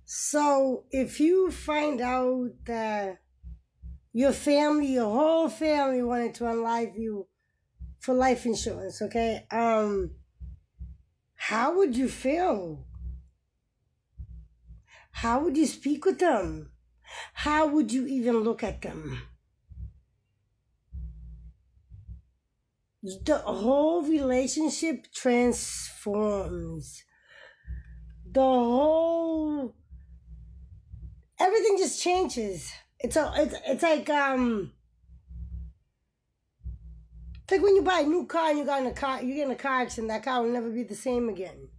So if you find out that your family, your whole family wanted to unlive you for life insurance, okay? How would you feel? How would you speak with them? How would you even look at them? The whole relationship transforms. The whole everything just changes. It's like when you buy a new car and you get in a car accident, that car will never be the same again.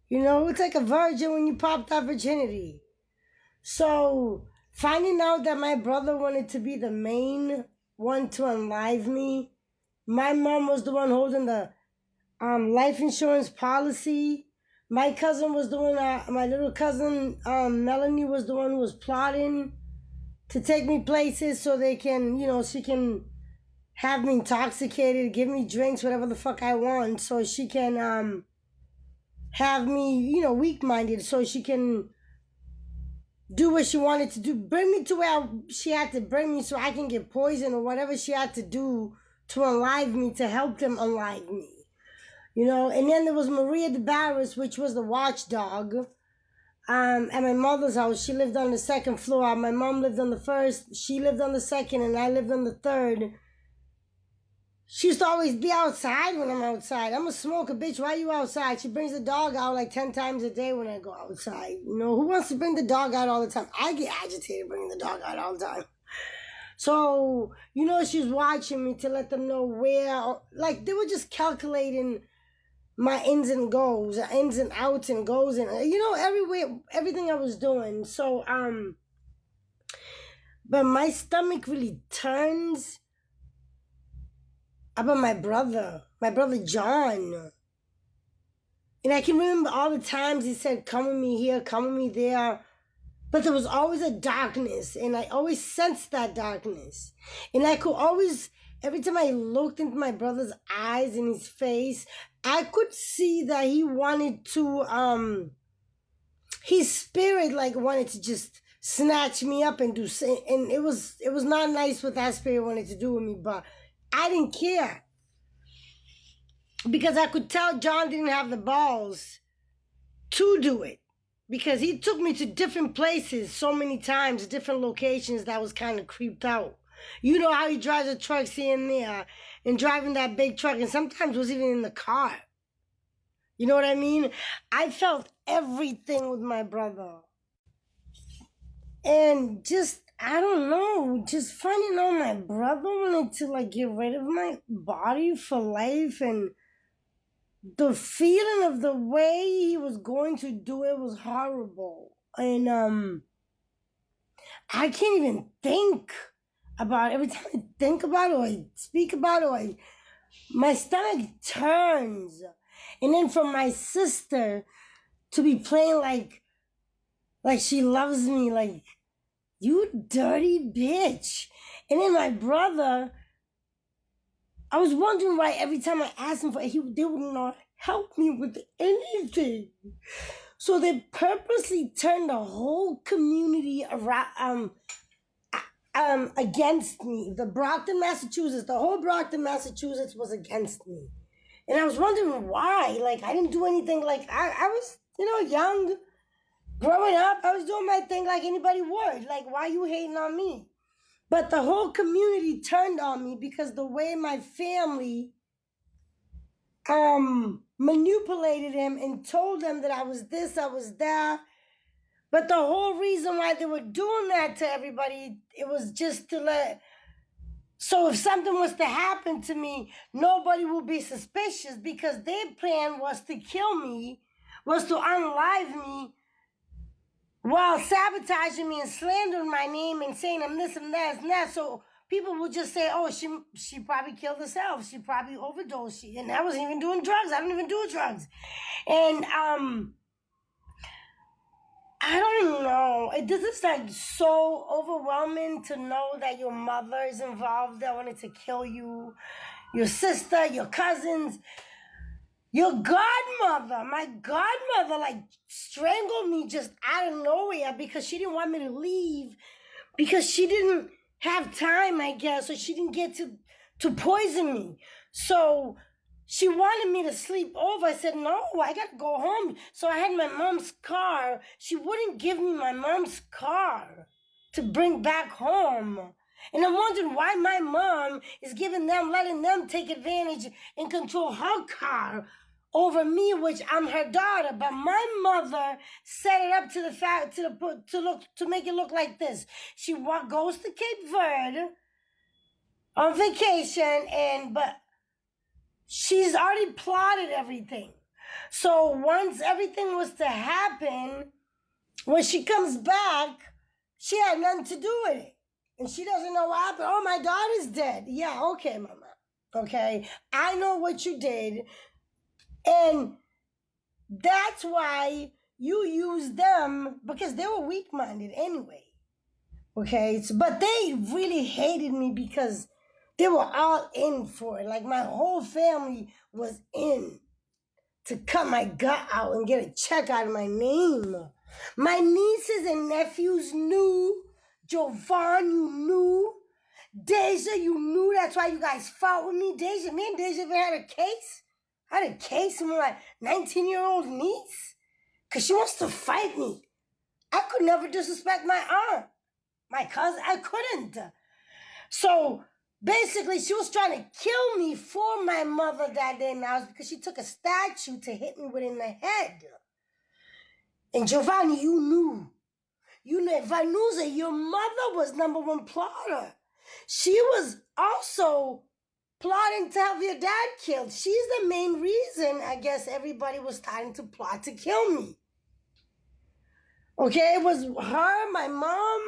You know, it's like a virgin when you pop that virginity. So finding out that my brother wanted to be the main one to unlive me, my mom was the one holding the life insurance policy. My cousin was the one. My little cousin Melanie was the one who was plotting to take me places so they can, she can have me intoxicated, give me drinks, whatever the fuck I want, so she can have me, weak minded, so she can do what she wanted to do, bring me to where she had to bring me so I can get poisoned or whatever she had to do to unlive me, to help them unlive me. And then there was Maria de Barris, which was the watchdog. At my mother's house, she lived on the second floor. My mom lived on the first, she lived on the second, and I lived on the third. She used to always be outside when I'm outside. I'm a smoker, bitch. Why are you outside? She brings the dog out like 10 times a day when I go outside. Who wants to bring the dog out all the time? I get agitated bringing the dog out all the time. So, she's watching me to let them know where, like, they were just calculating my ins and goes, ins and outs and goes, and, everywhere, everything I was doing. So, but my stomach really turns about my brother John. And I can remember all the times he said, come with me here, come with me there. But there was always a darkness, and I always sensed that darkness. And I could always, every time I looked into my brother's eyes and his face, I could see that he wanted to, his spirit like wanted to just snatch me up and do, and it was not nice what that spirit wanted to do with me, but I didn't care. Because I could tell John didn't have the balls to do it. Because he took me to different places so many times, different locations that was kind of creeped out. You know how he drives the trucks here and there, and driving that big truck, and sometimes was even in the car. You know what I mean? I felt everything with my brother. And just, I don't know, just finding out my brother wanted to like get rid of my body for life, and the feeling of the way he was going to do it was horrible. And I can't even think about it. Every time I think about it or I speak about it, my stomach turns. And then for my sister to be playing like she loves me, like, you dirty bitch. And then my brother, I was wondering why every time I asked him they would not help me with anything. So they purposely turned the whole community around, against me. The whole Brockton, Massachusetts was against me. And I was wondering why. Like, I didn't do anything. Like, I was, young, growing up. I was doing my thing like anybody would. Like, why are you hating on me? But the whole community turned on me because the way my family manipulated him and told them that I was this, I was that. But the whole reason why they were doing that to everybody, it was just to so if something was to happen to me, nobody would be suspicious, because their plan was to kill me, was to unlive me, while sabotaging me and slandering my name and saying I'm this and that and that. So people would just say, oh, she probably killed herself. She probably overdosed. And I wasn't even doing drugs. I don't even do drugs. And I don't know. This is like so overwhelming to know that your mother is involved, that wanted to kill you, your sister, your cousins. Your godmother, my godmother, like strangled me just out of nowhere because she didn't want me to leave because she didn't have time, I guess, or she didn't get to poison me. So she wanted me to sleep over. I said, no, I got to go home. So I had my mom's car. She wouldn't give me my mom's car to bring back home. And I'm wondering why my mom is letting them take advantage and control her car over me, which I'm her daughter. But my mother set it up to the fact to make it look like this. She goes to Cape Verde on vacation, but she's already plotted everything. So once everything was to happen, when she comes back, she had nothing to do with it. And she doesn't know what happened. Oh, my daughter's dead. Yeah, okay, mama. Okay, I know what you did. And that's why you use them, because they were weak-minded anyway. Okay, but they really hated me because they were all in for it. Like my whole family was in to cut my gut out and get a check out of my name. My nieces and nephews knew. Jovan, you knew. Deja, you knew. That's why you guys fought with me. Me and Deja even had a case. I had a case with my 19-year-old niece because she wants to fight me. I could never disrespect my aunt, my cousin. I couldn't. So basically, she was trying to kill me for my mother that day now because she took a statue to hit me with in the head. And Giovanni, you knew. You know, Vanusa, your mother was number one plotter. She was also plotting to have your dad killed. She's the main reason, I guess, everybody was starting to plot to kill me. Okay, it was her, my mom.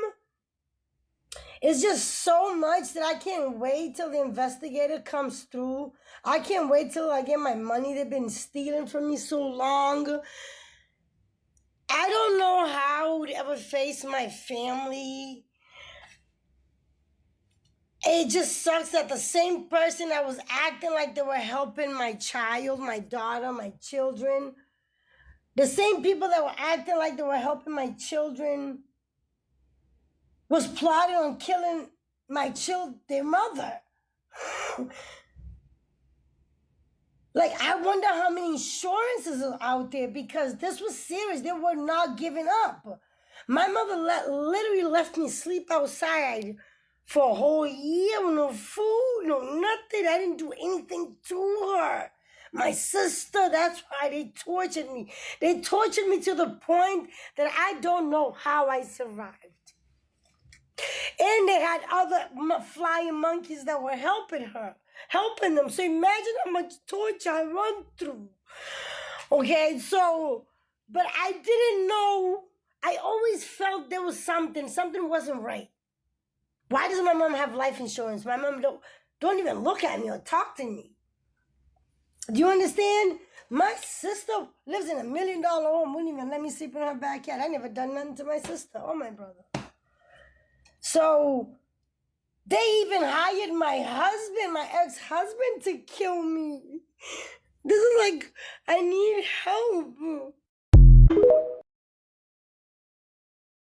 It's just so much that I can't wait till the investigator comes through. I can't wait till I get my money. They've been stealing from me so long. I don't know how I would ever face my family. It just sucks that the same person that was acting like they were helping my child, my daughter, my children, the same people that were acting like they were helping my children was plotting on killing their mother. Like, I wonder how many insurances are out there because this was serious. They were not giving up. My mother literally left me sleep outside for a whole year with no food, no nothing. I didn't do anything to her. My sister, that's why they tortured me. They tortured me to the point that I don't know how I survived. And they had other flying monkeys that were helping them. So imagine how much torture I run through. Okay, so, but I didn't know. I always felt there was something wasn't right. Why does my mom have life insurance? My mom don't even look at me or talk to me. Do you understand? My sister lives in $1 million home, wouldn't even let me sleep in her backyard. I never done nothing to my sister or my brother. So they even hired my husband, my ex-husband, to kill me. This is like, I need help.